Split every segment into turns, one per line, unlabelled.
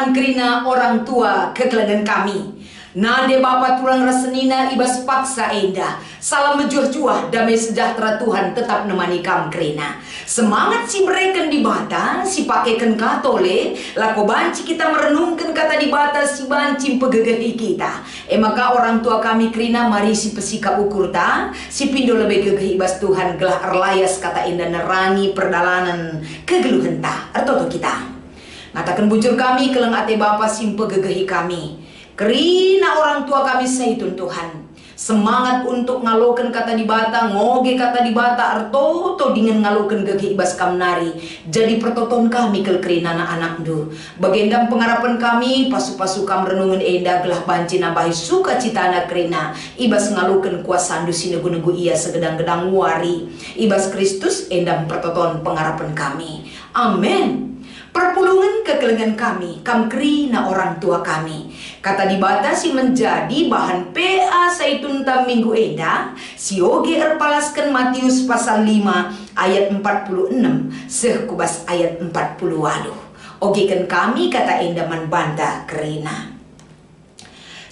Tuhan kerina orang tua kekelangan kami. Nade Bapa tulang rasenina ibas paksa enda. Salam menjuah-juah damai sejahtera Tuhan tetap nemani kam kerina. Semangat si mereka di bata, si pakaikan katole, lako banci kita merenungkan kata di bata si banci pegegehi kita. Maka orang tua kami kerina mari si pesika ukur ta, si pindo lebih gegehi ibas Tuhan gelah erlayas kata indah nerangi perdalanan kegeluhan ta, artoto kita. Ngatakan bujur kami keleng ate Bapa simpe gegehi kami. Kerina orang tua kami saitun Tuhan. Semangat untuk ngaloken kata di bata, ngoge kata di bata, artoto dengan ngaloken gege ibas kamnari. Jadi pertoton kami kel kerina anak-anak du. Bagendam pengharapan kami, pasu-pasu kam renungan enda gelah banci nambahi suka cita anak kerina. Ibas ngaloken kuasandu sinegu-negu ia segedang-gedang wari. Ibas Kristus endam pertoton pengharapan kami. Amin. Perpulungan kekelengan kami, kam kerina orang tua kami. Kata dibatasi menjadi bahan PA saitun tam minggu enda. Si oge erpalaskan Matius pasal 5 ayat 46 sekubas ayat 40 waduh. Oge kan kami kata enda man banta kerina.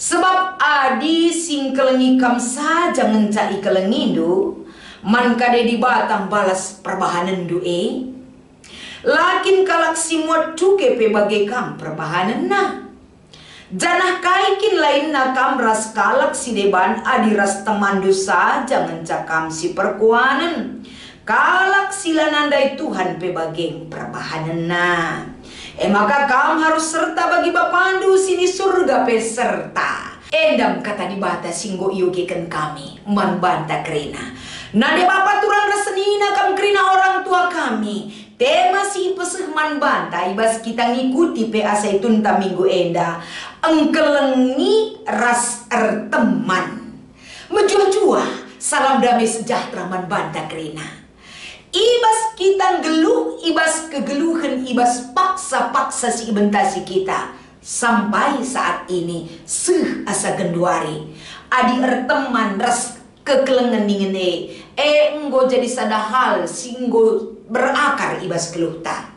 Sebab adi sing kelengi kam saja ngencai kelengindu, man kade di batang balas perbahanan du'e. Lakin kalak simut cuke pe bagai kam perbahanan na. Janah kaikin lain na kam ras kalak si deban adi ras temandu saja mencakam si perkuanan. Kalak sila nandai Tuhan pe bagai perbahanan na. Maka kam harus serta bagi bapandu sini surga pe serta. Endam kata di bata singgo iugikan kami man banta kerina. Nade Bapa turang rasenina kam kerina orang tua kami. Tema si pesehman banta ibas kita ngikuti PA saitun ta minggu enda. Engkelengi ras erteman. Menjuah-juah salam damai sejahtera man banta kerina. Ibas kita geluh, ibas kegeluhan, ibas paksa-paksa si ibentasi kita. Sampai saat ini asa genduari. Adi erteman ras kekelengan dingene. Enggo jadi sadahal singgo berakar ibas keluhta.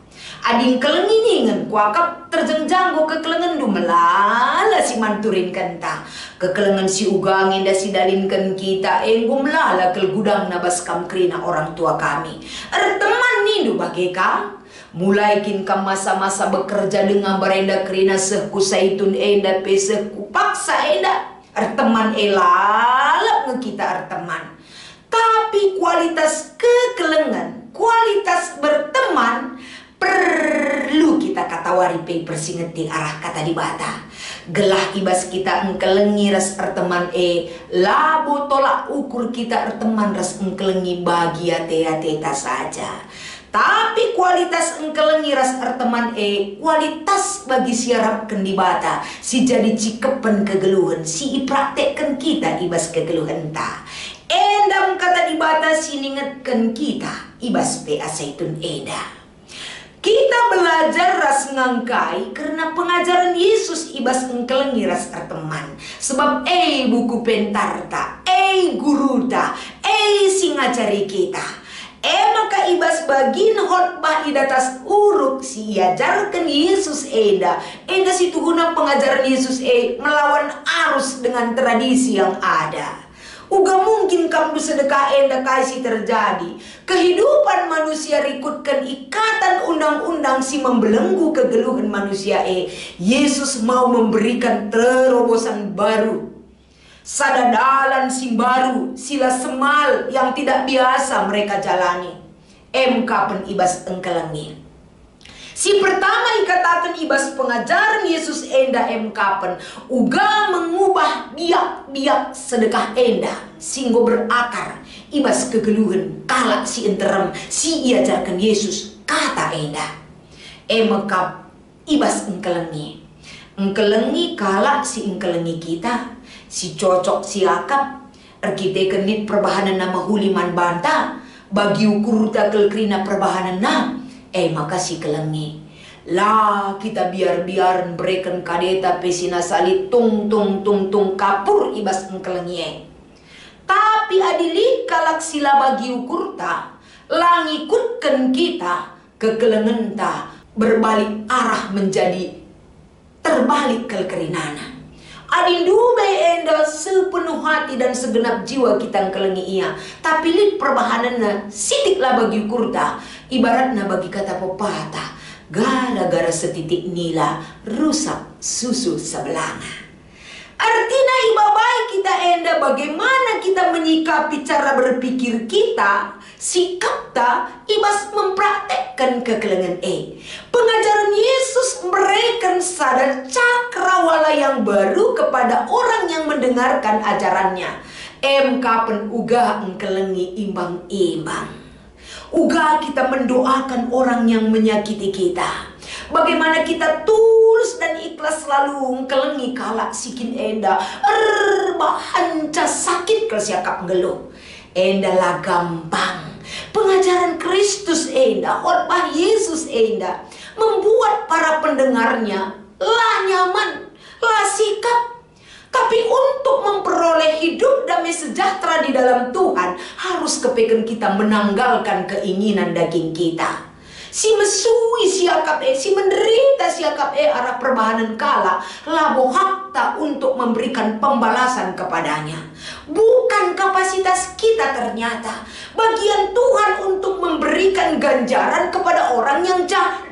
Ading kelenginingan kuakap terjengjang go kekelengan du melala si manturin kenta. Kekelengan si ugangin da si dalinkan kita enggo melala kel gudang nabas kam kerina orang tua kami. Teman nih du bageka. Mulai kin kam masa-masa bekerja dengan berenda kerina sehku saitun enda pesehku paksa enda. Teman elalap ngekita teman. Tapi kualitas kekelengan, kualitas berteman perlu kita katawari pe persingeti arah kata di bata. Gelah ibas kita engkelengi ras erteman labo tolak ukur kita erteman ras engkelengi bagia tea-teta saja. Tapi kualitas engkelengi ras erteman kualitas bagi siarap kendibata si jadi cikepen kegeluhan si ipraktekkan kita ibas kegeluhan ta. Endam kata dibata siningetkan kita ibas PA saitun eda. Kita belajar ras ngangkai karena pengajaran Yesus ibas engkelengi ras erteman. Sebab buku pentarta, guru ta, sing ngajari kita. Maka ibas bagin khotbah idatas uruk si ajarkan Yesus eda si tuhuna pengajaran Yesus melawan arus dengan tradisi yang ada. Uga mungkin kamu sedekah enda kasih terjadi. Kehidupan manusia rikutkan ikatan undang-undang si membelenggu kegeluhan manusia Yesus mau memberikan terobosan baru. Sadadalan si baru, sila semal yang tidak biasa mereka jalani. Kapan ibas engkelengi. Si pertama dikatakan ibas pengajaran Yesus enda kapan uga mengubah biak-biak sedekah enda singgo berakar ibas kegeluhan kalak si enterem si iajarkan Yesus kata enda. Mekap ibas engkelengi. Engkelengi kalak si engkelengi kita. Si cocok si akap kita kenit perbahanan nama huliman banta bagi ukur takel krina perbahanan na maka si kelengi lah kita biar berikan kadeta pesina sali tung kapur ibas engkelengi tapi adili kalak sila bagi ukur ta langikutkan kita kekelengan ta berbalik arah menjadi terbalik kelkerinana. Adindube enda sepenuh hati dan segenap jiwa kita kelengi ia. Tapi lit perbahanana sitiklah bagi kurta. Ibaratnya bagi kata pepatah, gara-gara setitik nila rusak susu sebelanga. Artinya ibabai kita enda bagaimana kita menyikapi cara berpikir kita, sikap ta ibas mempraktekkan kekelengan pengajaran Yesus memberikan sadar cakrawala yang baru kepada orang yang mendengarkan ajarannya. Kapan uga engkelengi imbang-imbang. Uga kita mendoakan orang yang menyakiti kita. Bagaimana kita tulus dan ikhlas selalu kelengi kalak sikin enda bahanca sakit kelsiakap ngeluh. Enda lah gampang. Pengajaran Kristus enda, khotbah Yesus enda membuat para pendengarnya lah nyaman, lah sikap. Tapi untuk memperoleh hidup damai sejahtera di dalam Tuhan, harus kepeken kita menanggalkan keinginan daging kita. Si mesui siakap si menderita siakap arah perbahanan kala labo hakta untuk memberikan pembalasan kepadanya. Bukan kapasitas kita ternyata. Bagian Tuhan untuk memberikan ganjaran kepada orang yang jahat.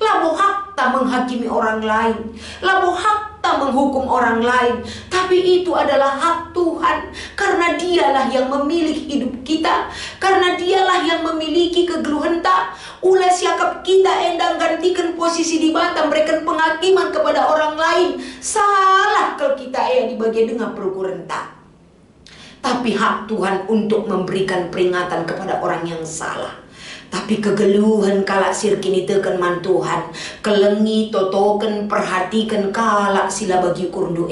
Labo hakta menghakimi orang lain. Labo hakta menghukum orang lain. Tapi itu adalah hak Tuhan. Karena dialah yang memilih hidup kita. Karena dialah yang memiliki kegeluhan tak. Ulah siakap kita endang gantikan posisi di bata, memberikan penghakiman kepada orang lain. Salah kalau kita di bagian dengan perukuran tak. Tapi hak Tuhan untuk memberikan peringatan kepada orang yang salah. Tapi kegeluhan kalak sirkini tekan man Tuhan. Kelengi totoken perhatikan kalak sila bagi kurdu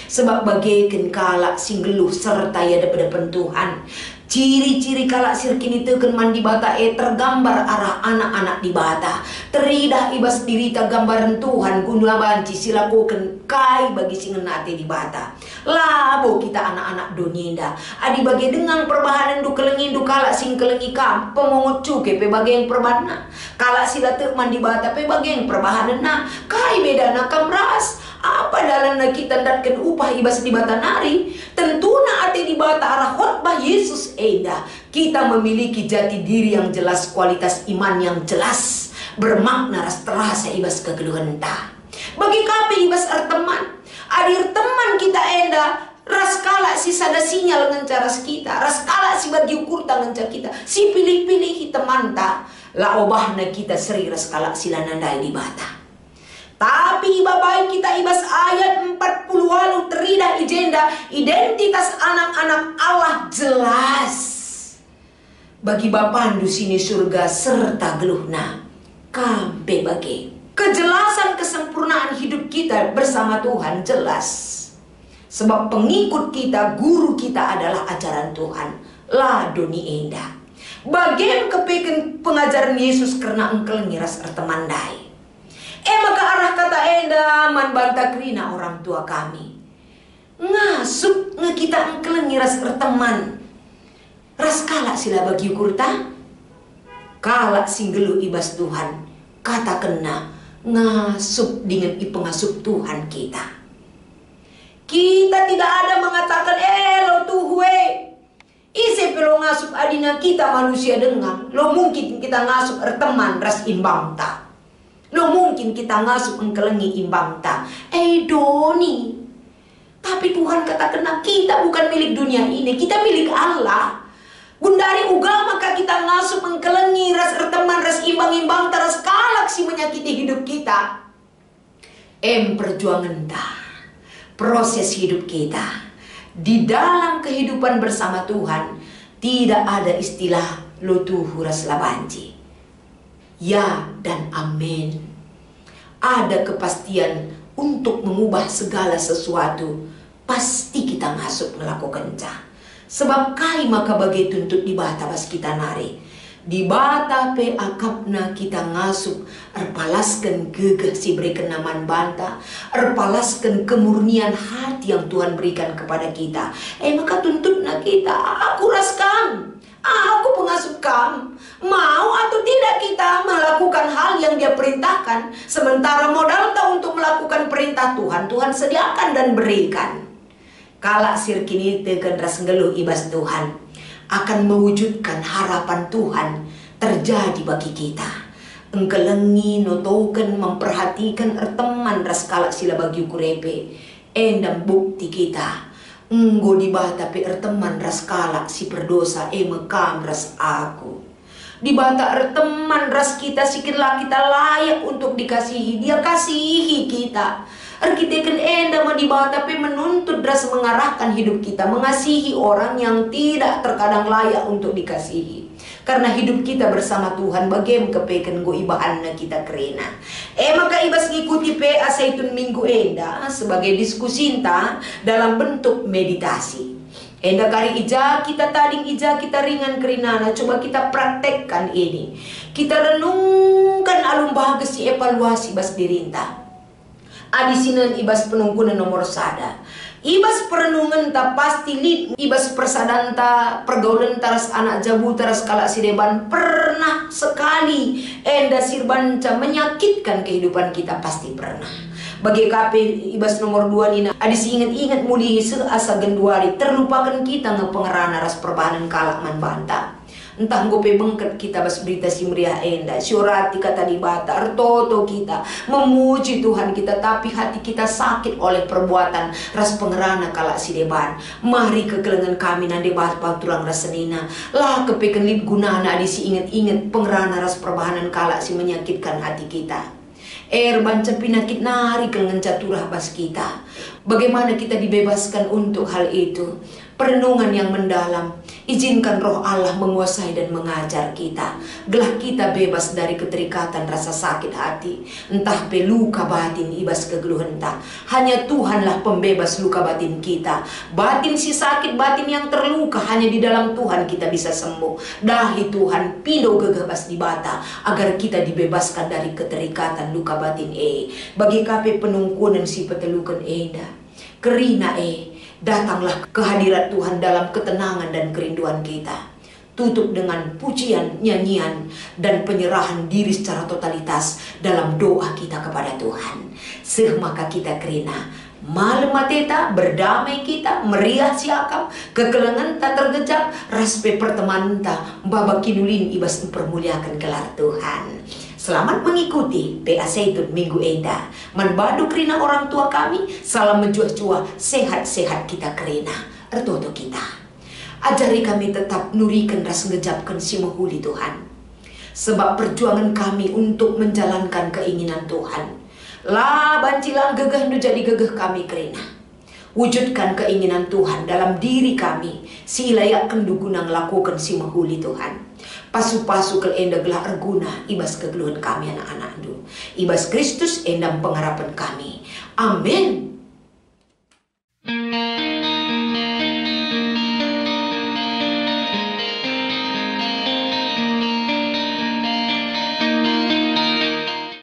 sebab bagikan kalak singgeluh serta ya depan Tuhan. Ciri-ciri kalak sirkini tekan man di bata tergambar arah anak-anak di bata. Teridah ibas dirita gambaran Tuhan gundula banci silakukan kai bagi singenate di bata. Labo kita anak-anak donyenda. Adi bagi dengan perbahanan du kelengi du kalak sing kelengi kam pemongot cuke pe bagi yang perbana. Kalak sila teman di bata pe bagi yang perbahanan na kai beda na kamras. Apa dalam kita datkan upah ibas di bata nari. Tentuna ate di bata arah khotbah Yesus enda. Kita memiliki jati diri yang jelas, kualitas iman yang jelas, bermakna terasa ibas kegeluhan ta. Bagi kape ibas teman, adir teman kita enda ras kala si sada sinyal dengan cara kita, ras kala si bagi ukur tangan cara kita, si pilih-pilih teman ta, la obahna kita seri ras kala sila nandai di bata. Tapi ibabai kita ibas ayat 40 lalu teridah ijenda identitas anak-anak Allah jelas. Bagi Bapandu sini surga serta geluhna kampe bagi. Kejelasan kesempurnaan hidup kita bersama Tuhan jelas. Sebab pengikut kita, guru kita adalah ajaran Tuhan. La doni enda. Bagian kepeken pengajaran Yesus karena engkel ngiras ertemandai. Maka arah kata enda man banta krina orang tua kami. Ngasup kita engkel ngiras erteman. Ras kalak sila bagi kurta. Kalak singgelu ibas Tuhan. Kata kena ngasup dengan pengasup Tuhan kita. Kita tidak ada mengatakan lo tuh isi pelo ngasup adina kita manusia dengang. Lo mungkin kita ngasup erteman ras imbang ta. Lo mungkin kita ngasup engkelengi imbang ta. Doni. Tapi Tuhan katakan kita bukan milik dunia ini, kita milik Allah. Gundari uga maka kita ngasup engkelengi ras erteman ras imbang-imbang taras kalak si menyakiti hidup kita. Perjuangan ta. Proses hidup kita di dalam kehidupan bersama Tuhan tidak ada istilah lo tuhu ras labanci. Ya dan amin. Ada kepastian untuk mengubah segala sesuatu. Pasti kita ngasup melakukan ca. Sebab kai maka bagi tuntut di bata pas kita nari. Di bata pe akapna kita ngasup. Erpalaskan gegah si berikan naman banta. Erpalaskan kemurnian hati yang Tuhan berikan kepada kita. Maka tuntutna kita. Aku raskan. Aku pengasuh kam. Mau atau tidak kita melakukan hal yang dia perintahkan, sementara modal tak untuk melakukan perintah Tuhan, Tuhan sediakan dan berikan. Kalak sirkini tekan ras ngeluh ibas Tuhan akan mewujudkan harapan Tuhan terjadi bagi kita. Engkelengi notoken memperhatikan teman ras kalak sila bagi kurepe. Endam bukti kita. Enggo dibata pe teman ras kalak si berdosa mekam ras aku. Dibata teman ras kita sikirlah kita layak untuk dikasihi. Dia kasihi kita. Kita kan endam dibata pe menuntut ras mengarahkan hidup kita mengasihi orang yang tidak terkadang layak untuk dikasihi. Karena hidup kita bersama Tuhan bagem kepeken go ibahanna kita kerena. Maka ibas ngikuti pe asaitun minggu enda sebagai diskusi inta dalam bentuk meditasi. Enda kari ija kita tading ija kita ringan kerinana. Coba kita praktekkan ini. Kita renungkan alum bahagia si evaluasi bas dirinta. Adisinan ibas penungkunan nomor sada. Ibas perenungan ta pasti lid ibas persadanta pergaulan taras anak jabu taras kalak sideban pernah sekali enda sirbanca menyakitkan kehidupan kita pasti pernah. Bagi KP ibas nomor 2 nina adis ingat-ingat muli seasa genduari terlupakan kita ngepengerana ras perbahanan kalak man banta. Entah ngope bengket kita bas berita si meriah enda syurati kata dibata artoto kita memuji Tuhan kita tapi hati kita sakit oleh perbuatan ras pengerana kalak si deban. Mari kekelengan kami nande bahas patulang rasenina lah kepeken lip gunana adisi ingat-ingat pengerana ras perbahanan kalak si menyakitkan hati kita. Banca pinakit nari kelengan caturah bas kita. Bagaimana kita dibebaskan untuk hal itu? Perenungan yang mendalam. Izinkan roh Allah menguasai dan mengajar kita. Gelah kita bebas dari keterikatan rasa sakit hati. Entah peluka batin ibas kegeluhan tak. Hanya Tuhanlah pembebas luka batin kita. Batin si sakit, batin yang terluka, hanya di dalam Tuhan kita bisa sembuh. Dahi Tuhan pido gegabas di bata agar kita dibebaskan dari keterikatan luka batin bagi kape penungkunan si petelukan eda. Kerina datanglah kehadirat Tuhan dalam ketenangan dan kerinduan kita. Tutup dengan pujian, nyanyian, dan penyerahan diri secara totalitas dalam doa kita kepada Tuhan. Maka kita kerina malam mateta berdamai kita meriah siakam kekelengan tak tergejap raspe pertemanan ta babak kinulin ibas mempermuliakan gelar Tuhan. Selamat mengikuti PA Seitun Minggu Enda. Manbadu kerina orang tua kami. Salam menjuah-juah. Sehat-sehat kita kerina. Ertoto kita. Ajari kami tetap nurikan ras ngejapkan si menghuli Tuhan. Sebab perjuangan kami untuk menjalankan keinginan Tuhan. Lah bancilang gegah nu jadi gegah kami kerina. Wujudkan keinginan Tuhan dalam diri kami. Si layak kendugunang lakukan si menghuli Tuhan. Pasu-pasu ke enda gelah erguna ibas kegeluhan kami anak-anak du. Ibas Kristus endam pengharapan kami. Amin.